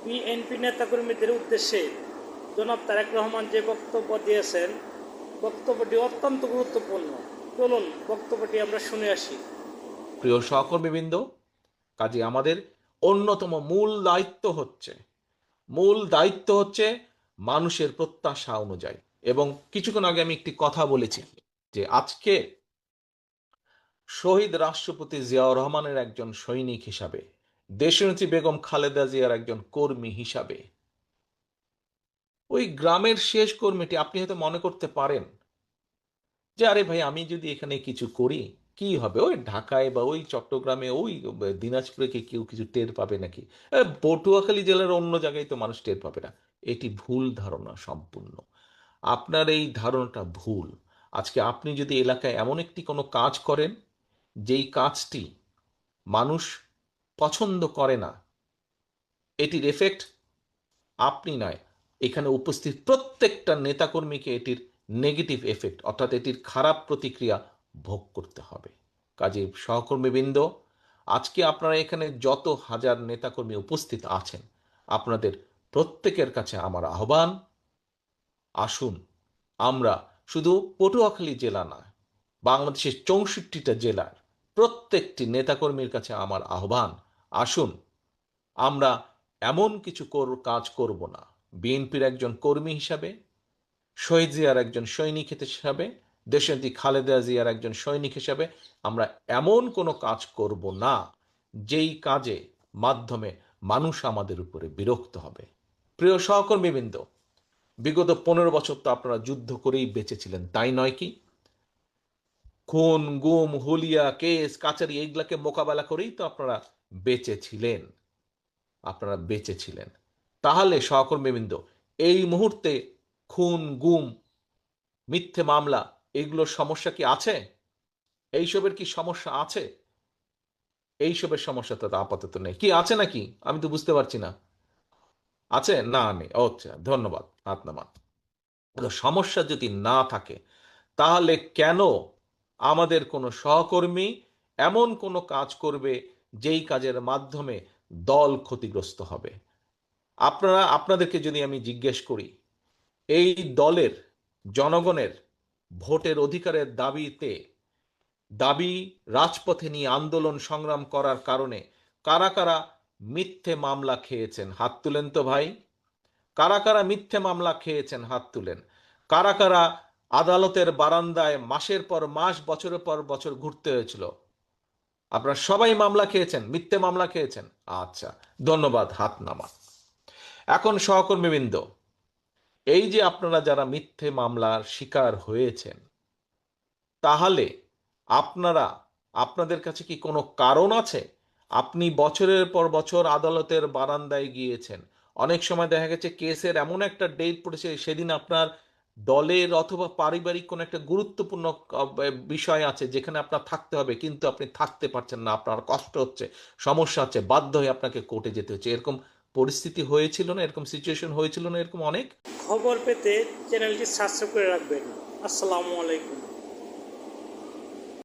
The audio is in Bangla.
বিএনপি নেতাকর্মীদের উদ্দেশ্যে জনাব তারেক রহমান যে বক্তব্য দিয়েছেন, বক্তব্যটি অত্যন্ত গুরুত্বপূর্ণ। চলুন বক্তব্যটি আমরা শুনে আসি। প্রিয় সহকর্মীবৃন্দ, কাজে আমাদের অন্যতম মূল দায়িত্ব হচ্ছে মানুষের প্রত্যাশা অনুযায়ী। এবং কিছুক্ষণ আগে আমি একটি কথা বলেছি যে আজকে শহীদ রাষ্ট্রপতি জিয়াউর রহমানের একজন সৈনিক হিসাবে, দেশনেত্রী বেগম খালেদা জিয়ার একজন কর্মী হিসাবে, ওই গ্রামের শেষ কর্মীটি আপনি হয়তো মনে করতে পারেন যে আরে ভাই, আমি যদি এখানে কিছু করি কি হবে, ওই ঢাকায় বা ওই চট্টগ্রামে ওই দিনাজপুরে কি কেউ কিছু টের পাবে নাকি, পটুয়াখালী জেলার অন্য জায়গায় তো মানুষ টের পাবে না। এটি ভুল ধারণা সম্পূর্ণ। আপনার এই ধারণাটা ভুল। আজকে আপনি যদি এলাকায় এমন একটি কোনো কাজ করেন যেই কাজটি মানুষ পছন্দ করে না, এটির এফেক্ট আপনি নয়, এখানে উপস্থিত প্রত্যেকটা নেতাকর্মীকে এটির নেগেটিভ এফেক্ট অর্থাৎ এটির খারাপ প্রতিক্রিয়া ভোগ করতে হবে। কাজে সহকর্মীবৃন্দ, আজকে আপনারা এখানে যত হাজার নেতাকর্মী উপস্থিত আছেন, আপনাদের প্রত্যেকের কাছে আমার আহ্বান, আসুন আমরা শুধু পটুয়াখালী জেলা না, বাংলাদেশের 64টা জেলার প্রত্যেকটি নেতাকর্মীর কাছে আমার আহ্বান, আসুন আমরা এমন কিছু কাজ করব না। বিএনপির একজন কর্মী হিসাবে, শহীদ জিয়ার একজন সৈনিক হিসাবে, দেশনেত্রী খালেদা জিয়ার একজন সৈনিক হিসাবে আমরা এমন কোনো কাজ করব না যেই কাজে মাধ্যমে মানুষ আমাদের উপরে বিরক্ত হবে। প্রিয় সহকর্মীবৃন্দ, বিগত 15 বছর তো আপনারা যুদ্ধ করেই বেঁচেছিলেন, তাই নয় কি? খুন, গুম, হুলিয়া, কেস কাচারি এইগুলাকে মোকাবেলা করেই তো বেঁচেছিলেন। তাহলে সহকর্মীবৃন্দ, এই মুহূর্তে খুন, গুম, মিথ্যে মামলা এগুলোর সমস্যা কি আছে? এইসবের কি সমস্যা আছে? এইসবের সমস্যা তো আপাতত নেই। কি আছে নাকি? আমি তো বুঝতে পারছি না। আছে না? নেই। আচ্ছা, ধন্যবাদ। হাত নামান। সমস্যা যদি না থাকে তাহলে কেন আমাদের কোনো সহকর্মী এমন কোনো কাজ করবে যেই কাজের মাধ্যমে দল ক্ষতিগ্রস্ত হবে? আপনাদেরকে যদি আমি জিজ্ঞেস করি, এই দলের জনগণের ভোটের অধিকারের দাবি রাজপথে নিয়ে আন্দোলন সংগ্রাম করার কারণে কারা কারা মিথ্যে মামলা খেয়েছেন হাত তুলেন তো ভাই। কারা কারা মিথ্যে মামলা খেয়েছেন হাত তুলেন। কারা কারা আদালতের বারান্দায় মাসের পর মাস, বছরের পর বছর ঘুরতে হয়েছিল? আপনারা সবাই মামলা খেয়েছেন, মিথ্যে মামলা খেয়েছেন। আচ্ছা, ধন্যবাদ, হাত নামা। এখন সহকর্মীবৃন্দ, এই যে আপনারা যারা মিথ্যে মামলার শিকার হয়েছেন, তাহলে আপনাদের কাছে কি কোনো কারণ আছে? আপনি বছরের পর বছর আদালতের বারান্দায় গিয়েছেন, অনেক সময় দেখা গেছে কেসের এমন একটা ডেট পড়েছে সেদিন আপনার দলের অথবা পারিবারিক কোনো একটা গুরুত্বপূর্ণ বিষয় আছে যেখানে আপনার থাকতে হবে, কিন্তু আপনি থাকতে পারছেন না, আপনার কষ্ট হচ্ছে, সমস্যা হচ্ছে, বাধ্য হয়ে আপনাকে কোর্টে যেতে হচ্ছে। এরকম পরিস্থিতি হয়েছিল না? এরকম সিচুয়েশন হয়েছিল না? এরকম অনেক খবর পেতে চ্যানেলটি সাবস্ক্রাইব করে রাখবেন। আসসালামু আলাইকুম।